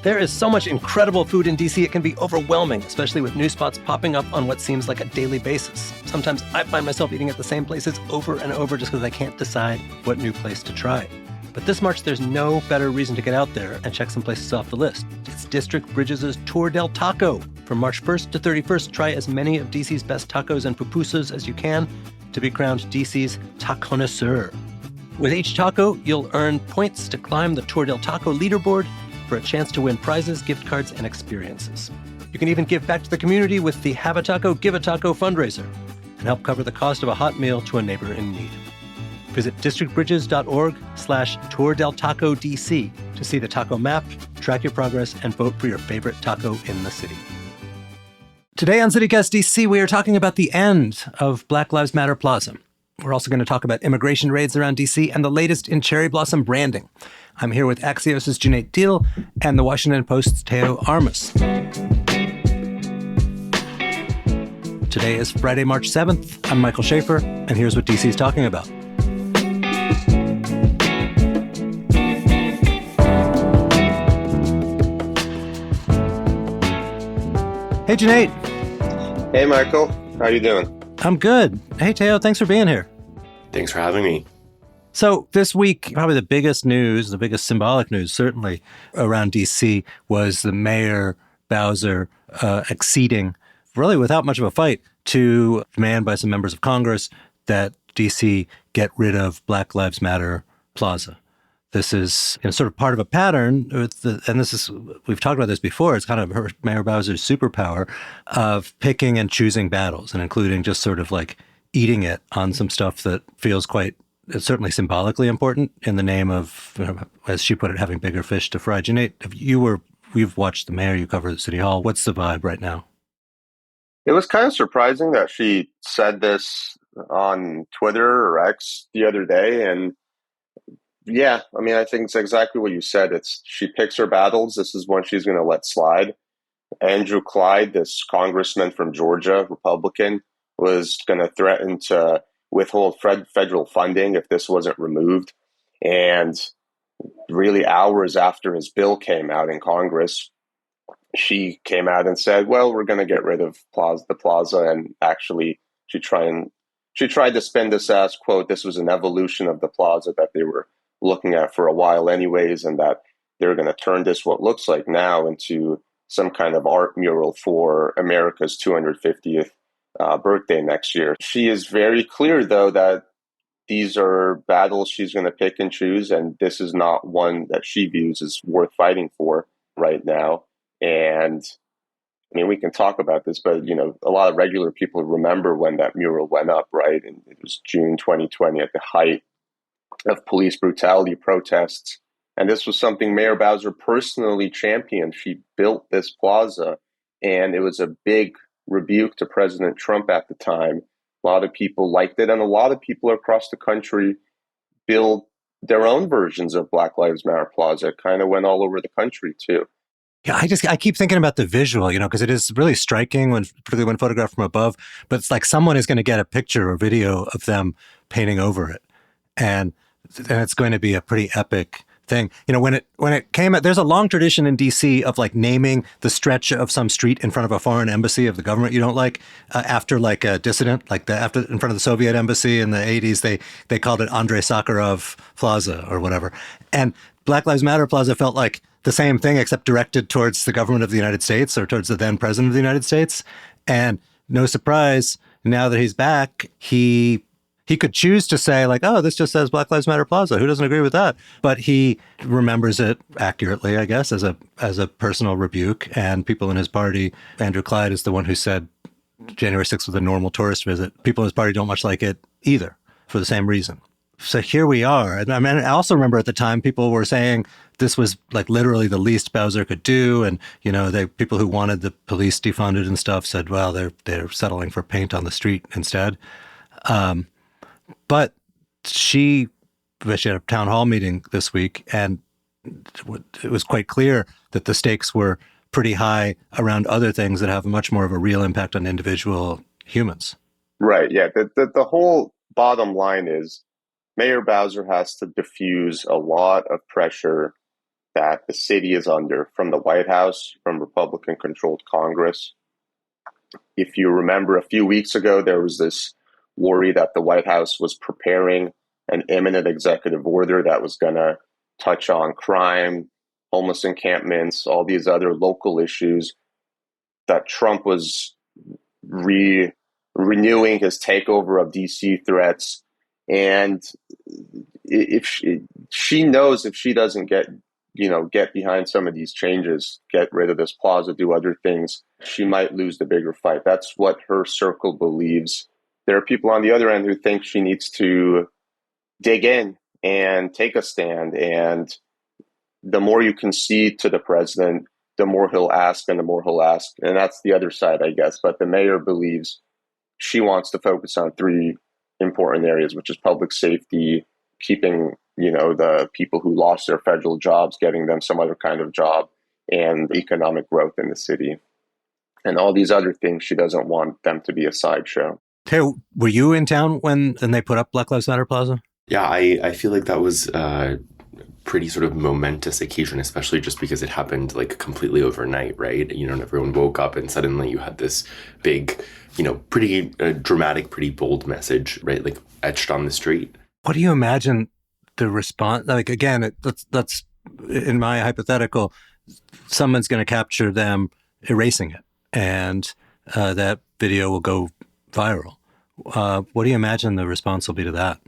There is so much incredible food in DC, it can be overwhelming, especially with new spots popping up on what seems like a daily basis. Sometimes I find myself eating at the same places over and over just because I can't decide what new place to try. But this March, there's no better reason to get out there and check some places off the list. It's District Bridges' Tour del Taco. From March 1st to 31st, try as many of DC's best tacos and pupusas as you can to be crowned DC's taconnoisseur. With each taco, you'll earn points to climb the Tour del Taco leaderboard for a chance to win prizes, gift cards, and experiences. You can even give back to the community with the Have a Taco, Give a Taco fundraiser and help cover the cost of a hot meal to a neighbor in need. Visit districtbridges.org/Tour del Taco DC to see the taco map, track your progress, and vote for your favorite taco in the city. Today on CityCast DC, we are talking about the end of Black Lives Matter Plaza. We're also going to talk about immigration raids around DC and the latest in cherry blossom branding. I'm here with Axios' Cuneyt Dil and the Washington Post's Teo Armus. Today is Friday, March 7th. I'm Michael Schaefer, and here's what DC's talking about. Hey, Cuneyt. Hey, Michael. How you doing? I'm good. Hey, Teo, thanks for being here. Thanks for having me. So this week, probably the biggest news, the biggest symbolic news, certainly around D.C., was the Mayor Bowser acceding, really without much of a fight, to demand by some members of Congress that D.C. get rid of Black Lives Matter Plaza. This is sort of part of a pattern, and this is, we've talked about this before, it's kind of Mayor Bowser's superpower of picking and choosing battles, and including just sort of like eating it on some stuff that feels quite, certainly symbolically important in the name of, as she put it, having bigger fish to fry. Cuneyt, you've watched the mayor, you cover the city hall. What's the vibe right now? It was kind of surprising that she said this on Twitter or X the other day, and yeah, I mean, I think it's exactly what you said. She picks her battles. This is one she's going to let slide. Andrew Clyde, this congressman from Georgia, Republican, was going to threaten to withhold federal funding if this wasn't removed. And really hours after his bill came out in Congress, she came out and said, well, we're going to get rid of the plaza. And actually, she tried to spin this as, quote, this was an evolution of the plaza that they were looking at for a while anyways, and that they're going to turn this, what looks like now, into some kind of art mural for America's 250th birthday next year. She is very clear, though, that these are battles she's going to pick and choose, and this is not one that she views as worth fighting for right now. And I mean, we can talk about this, but, a lot of regular people remember when that mural went up, right? And it was June 2020 at the height of police brutality protests. And this was something Mayor Bowser personally championed. She built this plaza, and it was a big rebuke to President Trump at the time. A lot of people liked it, and a lot of people across the country built their own versions of Black Lives Matter Plaza. It kind of went all over the country, too. Yeah, I keep thinking about the visual, because it is really striking, particularly when photographed from above. But it's like someone is going to get a picture or video of them painting over it. And it's going to be a pretty epic thing. When it came out, there's a long tradition in DC of like naming the stretch of some street in front of a foreign embassy of the government you don't like, after like a dissident, like after in front of the Soviet embassy in the 80s, they called it Andrei Sakharov Plaza or whatever. And Black Lives Matter Plaza felt like the same thing, except directed towards the government of the United States or towards the then president of the United States. And no surprise, now that he's back, he could choose to say like, oh, this just says Black Lives Matter Plaza. Who doesn't agree with that? But he remembers it accurately, I guess, as a personal rebuke. And people in his party, Andrew Clyde is the one who said January 6th was a normal tourist visit. People in his party don't much like it either for the same reason. So here we are. And I mean, I also remember at the time people were saying this was like literally the least Bowser could do. And, people who wanted the police defunded and stuff said, well, they're settling for paint on the street instead. But she had a town hall meeting this week, and it was quite clear that the stakes were pretty high around other things that have much more of a real impact on individual humans. Right. Yeah. The whole bottom line is Mayor Bowser has to diffuse a lot of pressure that the city is under from the White House, from Republican controlled Congress. If you remember, a few weeks ago, there was this worry that the White House was preparing an imminent executive order that was going to touch on crime, homeless encampments, all these other local issues, that Trump was renewing his takeover of DC threats. And if she knows, if she doesn't get behind some of these changes, get rid of this plaza, do other things, she might lose the bigger fight. That's what her circle believes. There are people on the other end who think she needs to dig in and take a stand. And the more you concede to the president, the more he'll ask and the more he'll ask. And that's the other side, I guess. But the mayor believes she wants to focus on three important areas, which is public safety, keeping, the people who lost their federal jobs, getting them some other kind of job, and economic growth in the city. And all these other things, she doesn't want them to be a sideshow. Hey, were you in town when they put up Black Lives Matter Plaza? Yeah, I feel like that was pretty sort of momentous occasion, especially just because it happened like completely overnight, right? And everyone woke up and suddenly you had this big, pretty dramatic, pretty bold message, right? Like etched on the street. What do you imagine the response? Like, again, that's in my hypothetical, someone's going to capture them erasing it, and that video will go viral. What do you imagine the response will be to that?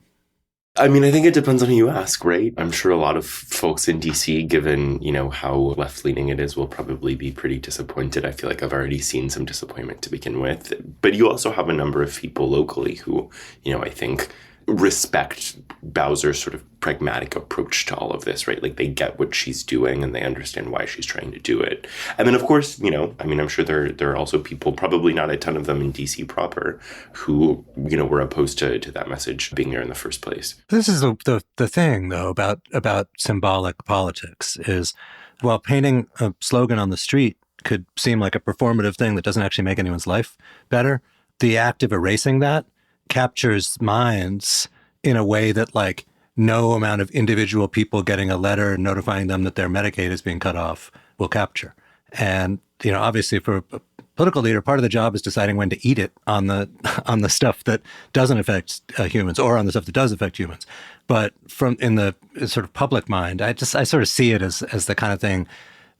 I mean, I think it depends on who you ask, right? I'm sure a lot of folks in DC, given, how left-leaning it is, will probably be pretty disappointed. I feel like I've already seen some disappointment to begin with. But you also have a number of people locally who, I think respect Bowser's sort of pragmatic approach to all of this, right? Like they get what she's doing and they understand why she's trying to do it. And then, of course, I'm sure there are also people, probably not a ton of them in DC proper, who, were opposed to that message being there in the first place. This is the thing, though, about symbolic politics is, while painting a slogan on the street could seem like a performative thing that doesn't actually make anyone's life better, the act of erasing that captures minds in a way that like no amount of individual people getting a letter notifying them that their Medicaid is being cut off will capture. And, obviously for a political leader, part of the job is deciding when to eat it on the stuff that doesn't affect humans or on the stuff that does affect humans. But in the sort of public mind, I sort of see it as the kind of thing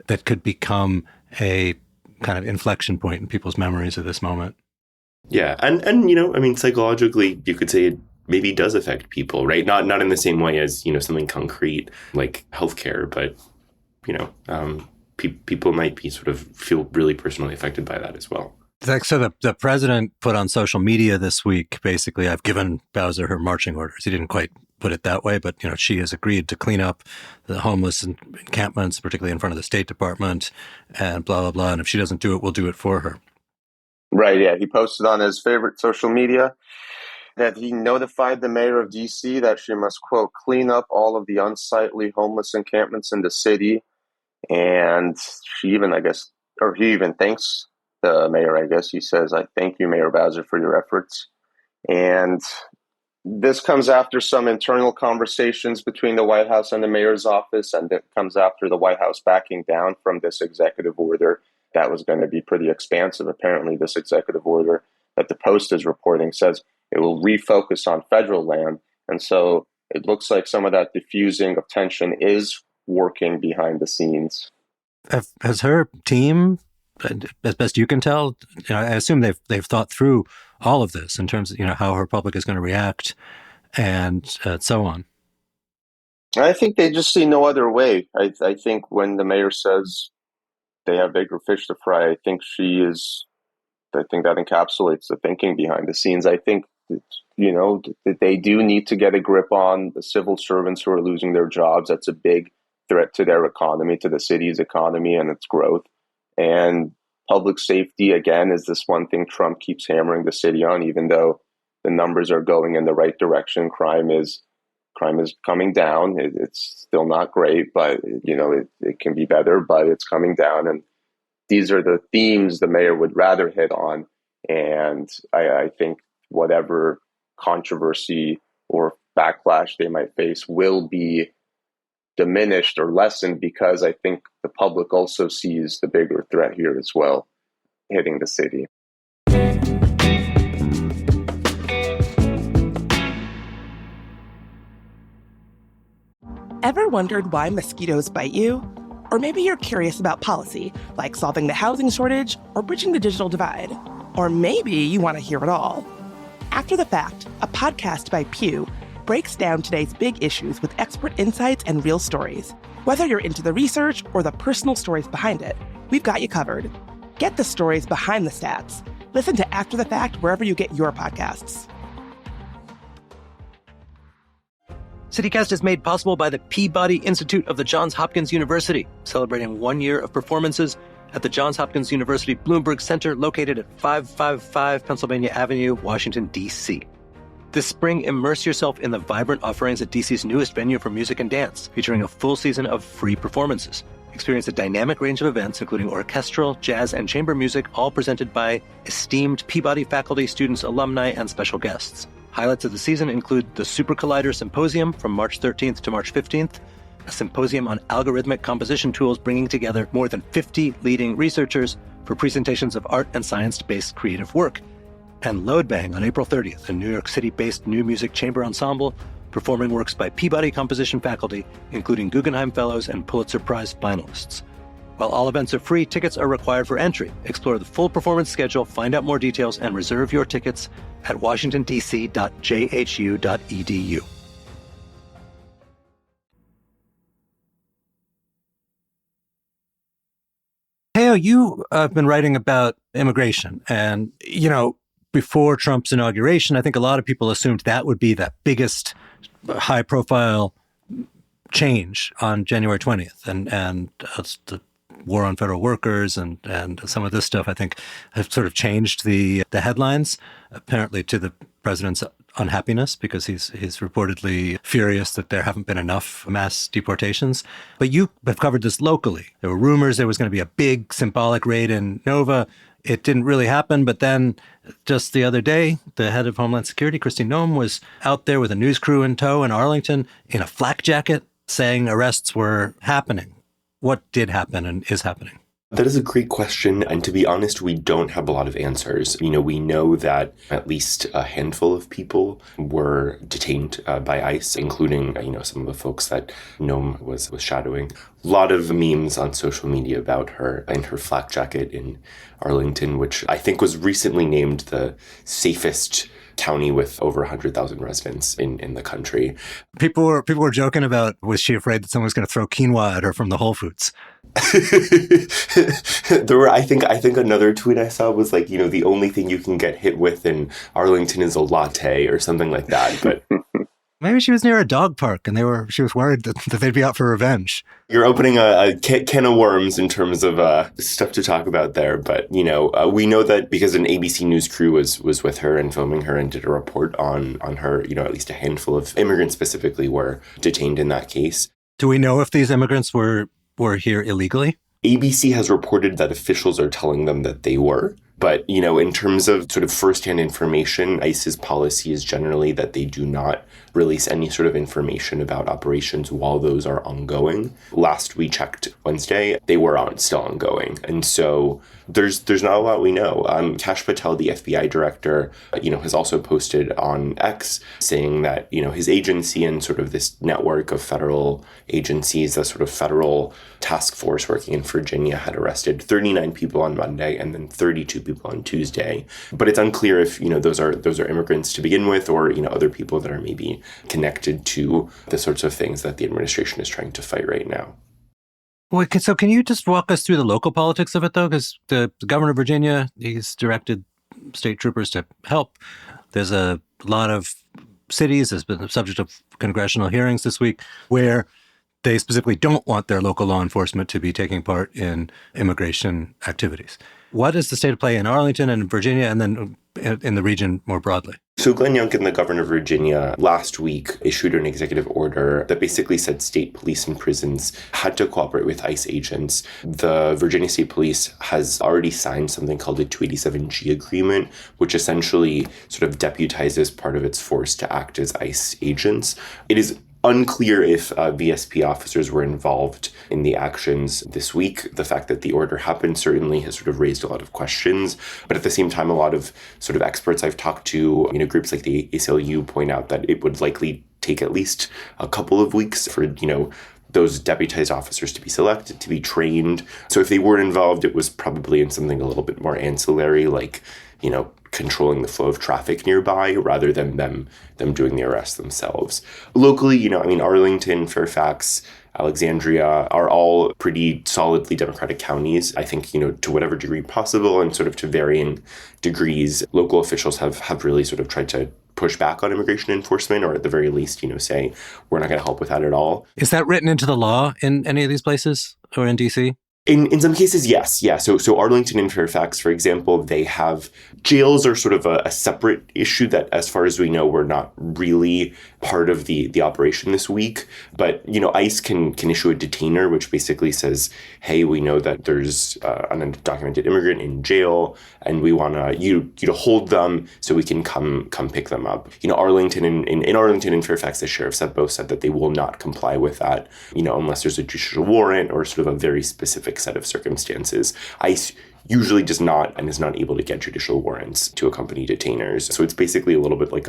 that could become a kind of inflection point in people's memories of this moment. Yeah. And psychologically, you could say it maybe does affect people, right? Not in the same way as, something concrete like healthcare, but, people might be sort of feel really personally affected by that as well. So the president put on social media this week, basically, I've given Bowser her marching orders. He didn't quite put it that way, but, she has agreed to clean up the homeless encampments, particularly in front of the State Department, and blah, blah, blah. And if she doesn't do it, we'll do it for her. Right, yeah. He posted on his favorite social media that he notified the mayor of DC that she must, quote, clean up all of the unsightly homeless encampments in the city. And he even thanks the mayor, I guess. He says, I thank you, Mayor Bowser, for your efforts. And this comes after some internal conversations between the White House and the mayor's office, and it comes after the White House backing down from this executive order that was going to be pretty expansive. Apparently, this executive order that the Post is reporting says it will refocus on federal land. And so it looks like some of that diffusing of tension is working behind the scenes. Has her team, as best you can tell, I assume they've thought through all of this in terms of how her public is going to react and so on. I think they just see no other way. I think when the mayor says they have bigger fish to fry, I think that encapsulates the thinking behind the scenes. I think that they do need to get a grip on the civil servants who are losing their jobs. That's a big threat to their economy, to the city's economy and its growth. And public safety, again, is this one thing Trump keeps hammering the city on, even though the numbers are going in the right direction. Crime is coming down. It's still not great, but it can be better, but it's coming down. And these are the themes the mayor would rather hit on. And I think whatever controversy or backlash they might face will be diminished or lessened, because I think the public also sees the bigger threat here as well, hitting the city. Ever wondered why mosquitoes bite you? Or maybe you're curious about policy, like solving the housing shortage or bridging the digital divide. Or maybe you want to hear it all. After the Fact, a podcast by Pew, breaks down today's big issues with expert insights and real stories. Whether you're into the research or the personal stories behind it, we've got you covered. Get the stories behind the stats. Listen to After the Fact wherever you get your podcasts. CityCast is made possible by the Peabody Institute of the Johns Hopkins University, celebrating 1 year of performances at the Johns Hopkins University Bloomberg Center, located at 555 Pennsylvania Avenue, Washington, D.C. This spring, immerse yourself in the vibrant offerings at DC's newest venue for music and dance, featuring a full season of free performances. Experience a dynamic range of events, including orchestral, jazz, and chamber music, all presented by esteemed Peabody faculty, students, alumni, and special guests. Highlights of the season include the Super Collider Symposium from March 13th to March 15th, a symposium on algorithmic composition tools bringing together more than 50 leading researchers for presentations of art and science-based creative work, and Load Bang on April 30th, a New York City-based new music chamber ensemble performing works by Peabody composition faculty, including Guggenheim Fellows and Pulitzer Prize finalists. While all events are free, tickets are required for entry. Explore the full performance schedule, find out more details, and reserve your tickets at washingtondc.jhu.edu. Teo, you have been writing about immigration. And, before Trump's inauguration, I think a lot of people assumed that would be the biggest high-profile change on January 20th. And the war on federal workers and some of this stuff, I think, have sort of changed the headlines, apparently to the president's unhappiness, because he's reportedly furious that there haven't been enough mass deportations. But you have covered this locally. There were rumors there was going to be a big symbolic raid in NoVa. It didn't really happen, but then just the other day, the head of Homeland Security, Kristi Noem, was out there with a news crew in tow in Arlington in a flak jacket saying arrests were happening. What did happen and is happening? That is a great question. And to be honest, we don't have a lot of answers. We know that at least a handful of people were detained by ICE, including, some of the folks that Noem was shadowing. A lot of memes on social media about her and her flak jacket in Arlington, which I think was recently named the safest county with over 100,000 residents in the country. People were joking about, was she afraid that someone was going to throw quinoa at her from the Whole Foods? There were, I think another tweet I saw was like, the only thing you can get hit with in Arlington is a latte or something like that. But maybe she was near a dog park and she was worried that they'd be out for revenge. You're opening a can of worms in terms of stuff to talk about there. But, we know that because an ABC News crew was with her and filming her and did a report on her, at least a handful of immigrants specifically were detained in that case. Do we know if these immigrants were here illegally? ABC has reported that officials are telling them that they were. But, in terms of sort of firsthand information, ICE's policy is generally that they do not release any sort of information about operations while those are ongoing. Last we checked Wednesday, they were still ongoing. And so there's not a lot we know. Kash Patel, the FBI director, has also posted on X saying that, his agency and sort of this network of federal agencies, the sort of federal task force working in Virginia, had arrested 39 people on Monday and then 32 people on Tuesday. But it's unclear if, those are immigrants to begin with or, other people that are maybe connected to the sorts of things that the administration is trying to fight right now. So can you just walk us through the local politics of it, though? Because the governor of Virginia, he's directed state troopers to help. There's a lot of cities, has been the subject of congressional hearings this week, where they specifically don't want their local law enforcement to be taking part in immigration activities. What is the state of play in Arlington and Virginia and then in the region more broadly? So Glenn Youngkin, the governor of Virginia, last week issued an executive order that basically said state police and prisons had to cooperate with ICE agents. The Virginia State Police has already signed something called the 287G agreement, which essentially sort of deputizes part of its force to act as ICE agents. It is Unclear if VSP officers were involved in the actions this week. The fact that the order happened certainly has sort of raised a lot of questions. But at the same time, a lot of sort of experts I've talked to, groups like the ACLU point out that it would likely take at least a couple of weeks for, those deputized officers to be selected, to be trained. So if they were involved, it was probably in something a little bit more ancillary, like, controlling the flow of traffic nearby rather than them doing the arrest themselves. Locally, Arlington, Fairfax, Alexandria are all pretty solidly Democratic counties. I think, to whatever degree possible and sort of to varying degrees, local officials have really sort of tried to push back on immigration enforcement, or at the very least, say, we're not going to help with that at all. Is that written into the law in any of these places or in DC? In some cases, yes. Yeah. So Arlington and Fairfax, for example, they have jails are sort of a separate issue that, as far as we know, were not really part of the operation this week. But, ICE can issue a detainer, which basically says, hey, we know that there's an undocumented immigrant in jail, and we want you to hold them so we can come pick them up. Arlington in Arlington and Fairfax, the sheriffs have both said that they will not comply with that, unless there's a judicial warrant or sort of a very specific set of circumstances. ICE usually does not and is not able to get judicial warrants to accompany detainers. So it's basically a little bit like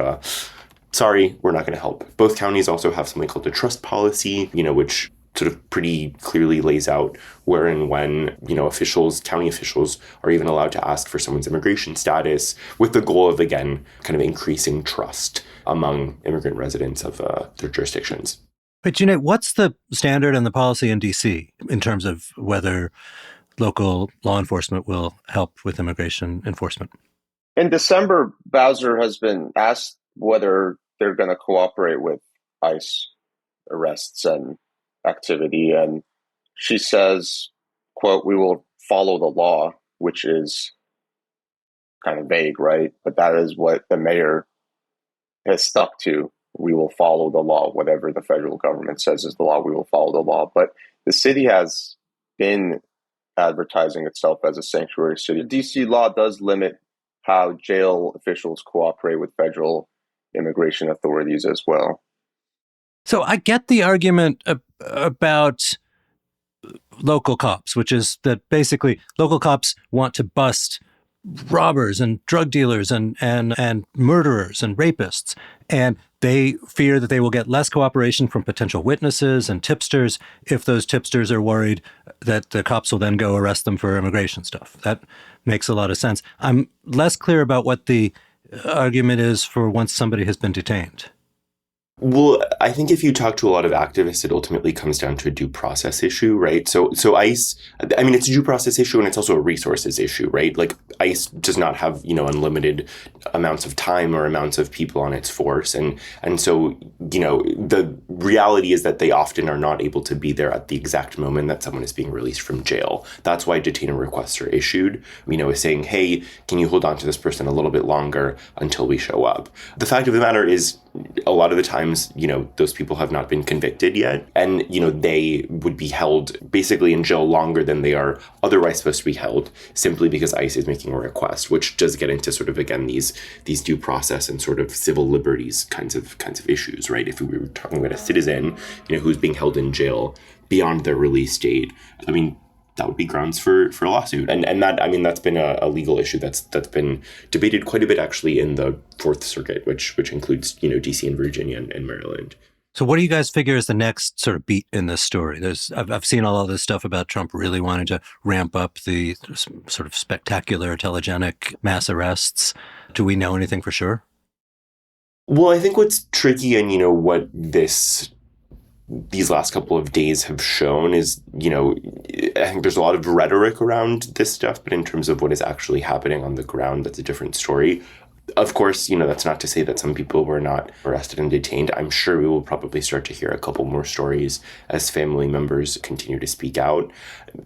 sorry, we're not going to help. Both counties also have something called the trust policy, which sort of pretty clearly lays out where and when, county officials are even allowed to ask for someone's immigration status, with the goal of, again, kind of increasing trust among immigrant residents of their jurisdictions. But Cuneyt, what's the standard and the policy in DC in terms of whether local law enforcement will help with immigration enforcement? In December, Bowser has been asked whether they're going to cooperate with ICE arrests and activity, and she says, quote, "We will follow the law," which is kind of vague, right? But that is what the mayor has stuck to. We will follow the law. Whatever the federal government says is the law, we will follow the law. But the city has been advertising itself as a sanctuary city. DC law does limit how jail officials cooperate with federal immigration authorities as well. So I get the argument about local cops, which is that basically local cops want to bust robbers and drug dealers and murderers and rapists. And they fear that they will get less cooperation from potential witnesses and tipsters if those tipsters are worried that the cops will then go arrest them for immigration stuff. That makes a lot of sense. I'm less clear about what the argument is for once somebody has been detained. Well, I think if you talk to a lot of activists, it ultimately comes down to a due process issue, right? So ICE, it's a due process issue and it's also a resources issue, right? Like ICE does not have, unlimited amounts of time or amounts of people on its force. And so, the reality is that they often are not able to be there at the exact moment that someone is being released from jail. That's why detainer requests are issued, saying, hey, can you hold on to this person a little bit longer until we show up? The fact of the matter is, a lot of the times, those people have not been convicted yet. And, they would be held basically in jail longer than they are otherwise supposed to be held, simply because ICE is making a request, which does get into sort of, again, these due process and sort of civil liberties kinds of issues, right? If we were talking about a citizen, who's being held in jail beyond their release date, that would be grounds for a lawsuit. And that, that's been a legal issue that's been debated quite a bit actually in the Fourth Circuit, which includes, DC and Virginia and Maryland. So what do you guys figure is the next sort of beat in this story? I've seen all of this stuff about Trump really wanting to ramp up the sort of spectacular, telegenic mass arrests. Do we know anything for sure? Well, I think what's tricky and, what these last couple of days have shown is, I think there's a lot of rhetoric around this stuff, but in terms of what is actually happening on the ground, that's a different story. Of course, that's not to say that some people were not arrested and detained. I'm sure we will probably start to hear a couple more stories as family members continue to speak out.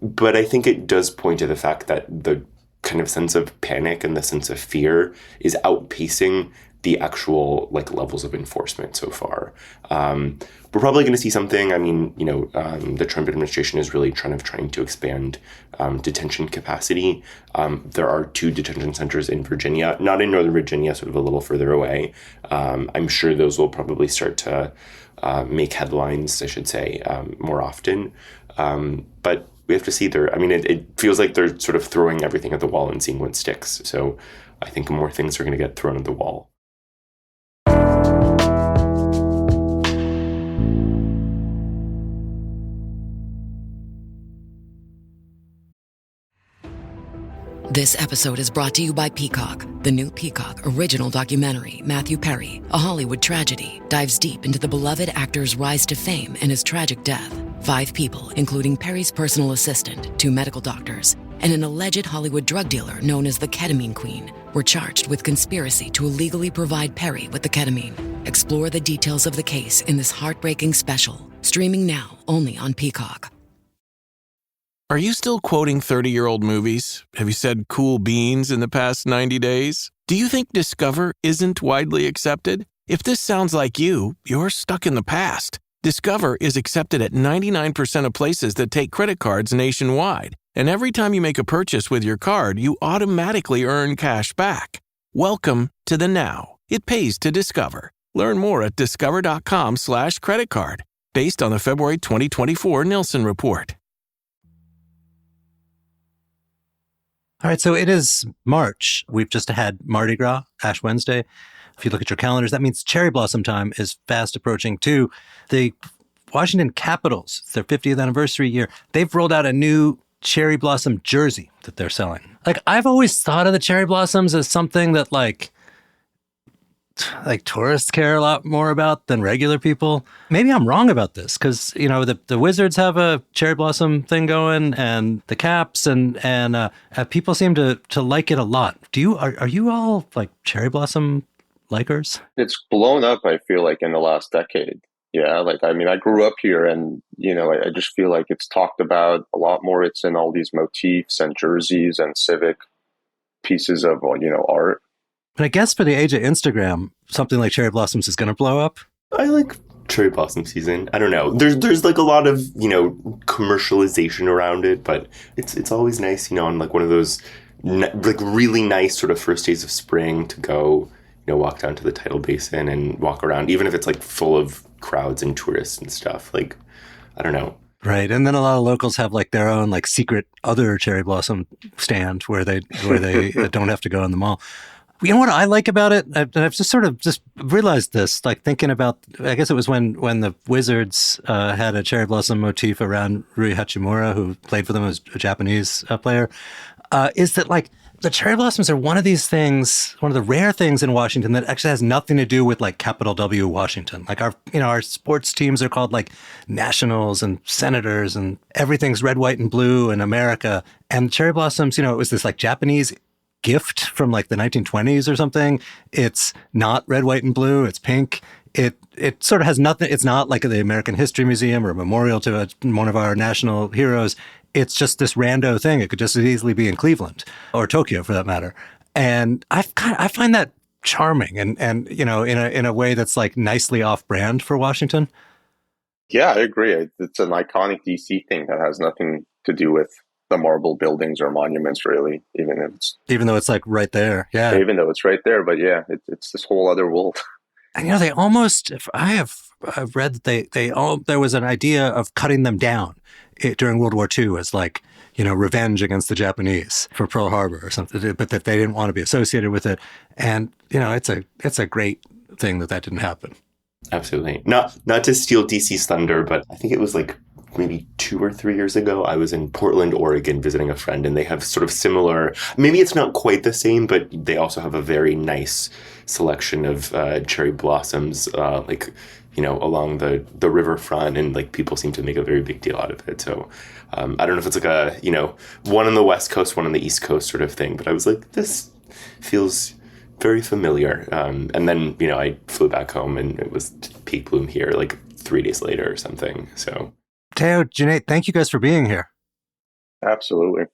But I think it does point to the fact that the kind of sense of panic and the sense of fear is outpacing the actual like levels of enforcement so far. We're probably going to see something. I mean, the Trump administration is really trying to expand detention capacity. There are 2 detention centers in Virginia, not in Northern Virginia, sort of a little further away. I'm sure those will probably start to make headlines, I should say, more often. But we have to see it feels like they're sort of throwing everything at the wall and seeing what sticks. So I think more things are going to get thrown at the wall. This episode is brought to you by Peacock. The new Peacock original documentary, Matthew Perry, A Hollywood Tragedy, dives deep into the beloved actor's rise to fame and his tragic death. 5 people, including Perry's personal assistant, 2 medical doctors, and an alleged Hollywood drug dealer known as the Ketamine Queen, were charged with conspiracy to illegally provide Perry with the ketamine. Explore the details of the case in this heartbreaking special, streaming now only on Peacock. Are you still quoting 30-year-old movies? Have you said cool beans in the past 90 days? Do you think Discover isn't widely accepted? If this sounds like you, you're stuck in the past. Discover is accepted at 99% of places that take credit cards nationwide. And every time you make a purchase with your card, you automatically earn cash back. Welcome to the now. It pays to Discover. Learn more at discover.com/credit card, based on the February 2024 Nielsen report. All right, so it is March. We've just had Mardi Gras, Ash Wednesday. If you look at your calendars, that means cherry blossom time is fast approaching too. The Washington Capitals, it's their 50th anniversary year. They've rolled out a new cherry blossom jersey that they're selling. Like, I've always thought of the cherry blossoms as something that like tourists care a lot more about than regular people. Maybe I'm wrong about this because, the Wizards have a cherry blossom thing going and the Caps and people seem to like it a lot. Are you all like cherry blossom likers? It's blown up, I feel like, in the last decade. Yeah, I grew up here and, I just feel like it's talked about a lot more. It's in all these motifs and jerseys and civic pieces of, art. But I guess for the age of Instagram, something like cherry blossoms is going to blow up. I like cherry blossom season. I don't know. There's like a lot of, commercialization around it, but it's always nice, on like one of those like really nice sort of first days of spring to go, walk down to the tidal basin and walk around, even if it's like full of crowds and tourists and stuff. Like, I don't know. Right. And then a lot of locals have like their own like secret other cherry blossom stand where they don't have to go in the mall. You know what I like about it? I've just sort of just realized this, like thinking about, I guess it was when the Wizards had a cherry blossom motif around Rui Hachimura, who played for them as a Japanese player, is that like the cherry blossoms are one of these things, one of the rare things in Washington that actually has nothing to do with like capital W Washington. Like our sports teams are called like Nationals and Senators and everything's red, white, and blue in America. And cherry blossoms, it was this like Japanese gift from like the 1920s or something. It's not red, white, and blue. It's pink. It sort of has nothing. It's not like the American History Museum or a memorial to one of our national heroes. It's just this rando thing. It could just as easily be in Cleveland or Tokyo for that matter. And I find that charming and in a way that's like nicely off brand for Washington. Yeah, I agree. It's an iconic DC thing that has nothing to do with the marble buildings or monuments, really, even though it's like right there. Yeah. Even though it's right there. But yeah, it's this whole other world. And, they almost, I've read that there was an idea of cutting them down during World War II as like, revenge against the Japanese for Pearl Harbor or something, but that they didn't want to be associated with it. And, it's a great thing that didn't happen. Absolutely. Not to steal DC's thunder, but I think it was like maybe 2 or 3 years ago, I was in Portland, Oregon, visiting a friend, and they have sort of similar, maybe it's not quite the same, but they also have a very nice selection of cherry blossoms, along the riverfront, and like people seem to make a very big deal out of it. So I don't know if it's like a, one on the West Coast, one on the East Coast sort of thing, but I was like, this feels very familiar. And then, I flew back home and it was peak bloom here like 3 days later or something. So. Teo, Cuneyt, thank you guys for being here. Absolutely.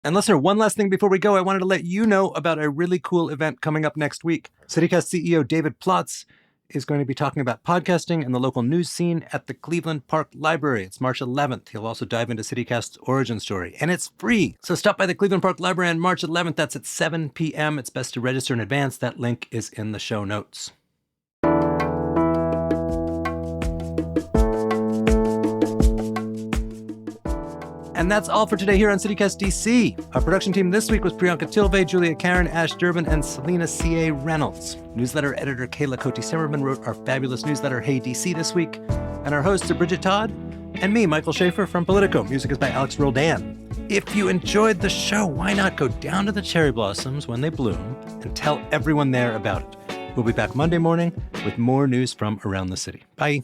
And listener, one last thing before we go, I wanted to let you know about a really cool event coming up next week. CityCast CEO David Plotz is going to be talking about podcasting and the local news scene at the Cleveland Park Library. It's March 11th. He'll also dive into CityCast's origin story, and it's free. So stop by the Cleveland Park Library on March 11th. That's at 7 p.m. It's best to register in advance. That link is in the show notes. And that's all for today here on CityCast DC. Our production team this week was Priyanka Tilve, Julia Karen, Ash Durbin, and Selena C.A. Reynolds. Newsletter editor Kayla Cote-Simmerman wrote our fabulous newsletter, Hey DC, this week. And our hosts are Bridget Todd and me, Michael Schaefer from Politico. Music is by Alex Roldan. If you enjoyed the show, why not go down to the cherry blossoms when they bloom and tell everyone there about it? We'll be back Monday morning with more news from around the city. Bye.